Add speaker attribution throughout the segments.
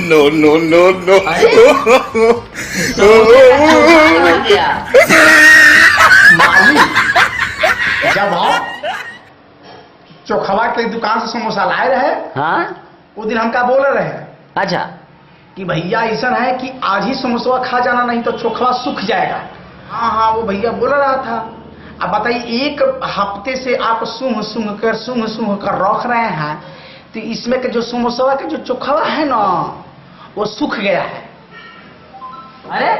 Speaker 1: No no no no.
Speaker 2: जब आप चोखवा के दुकान से समोसा लाए रहे,
Speaker 3: हाँ
Speaker 2: वो दिन हम क्या बोल रहे
Speaker 3: अच्छा
Speaker 2: कि भैया ऐसा है कि आज ही समोसा खा जाना, नहीं तो चोखवा सूख जाएगा। हाँ हाँ, वो भैया बोल रहा था। अब बताइए, एक हफ्ते से आप सूंघ सूंघ कर रख रहे हैं, तो इसमें के जो समोसा का जो चोखवा है ना, वो सूख गया है।
Speaker 3: अरे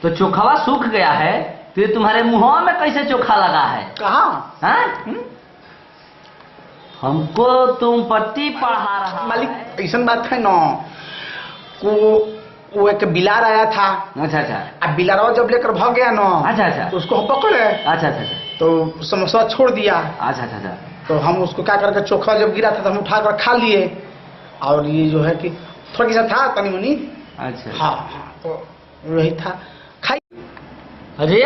Speaker 3: तो चोखवा सूख गया है, फिर तुम्हारे मुंह में कैसे चोखा लगा है?
Speaker 2: कहाँ?
Speaker 3: हाँ? हमको तुम पट्टी पढ़ा रहा
Speaker 2: मालिक,
Speaker 3: है।
Speaker 2: ऐसा बात है ना, वो एक बिलार आया था।
Speaker 3: अच्छा अच्छा।
Speaker 2: अब बिलारवा जब लेकर भाग गया ना,
Speaker 3: अच्छा अच्छा।
Speaker 2: तो उसको हम पकड़े,
Speaker 3: अच्छा अच्छा।
Speaker 2: तो समोसा छोड़ दिया।
Speaker 3: अच्छा अच्छा अच्छा।
Speaker 2: तो हम उसको क्या करके, चोखा जब गिरा था तो हम उठाकर खा लिए। और ये जो है कि थोड़ा सा था तनी मुनी।
Speaker 3: अच्छा
Speaker 2: हाँ हाँ, तो वही था, खाई।
Speaker 3: अरे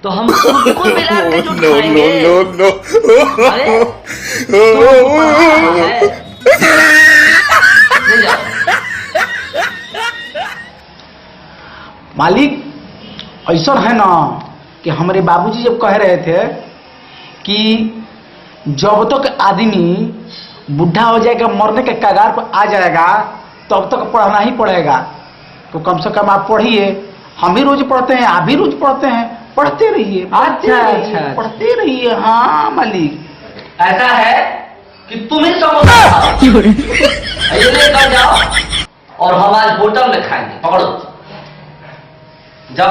Speaker 3: तो हम सबको मिला के जो
Speaker 1: नो नो
Speaker 3: खाएंगे।
Speaker 1: No no.
Speaker 3: अरे तुमको पढ़ा रहा है। ले जाओ।
Speaker 2: मालिक, ऐसा है ना कि हमारे बाबूजी जब कह रहे थे कि जब तक आदमी बुढ़ा हो जाएगा, मरने के कगार पर आ जाएगा, तब तक पढ़ना ही पड़ेगा। तो कम से कम आप पढ़िए। हम भी रोज पढ़ते हैं, आप भी रोज पढ़ते हैं, पढ़ते रहिए।
Speaker 3: अच्छा।
Speaker 2: पढ़ते रहिए। हाँ मालिक,
Speaker 3: ऐसा है कि तुम ही समोसा खाओ। ये लेकर जाओ और हम आज होटल में खाएंगे। पकड़ो जब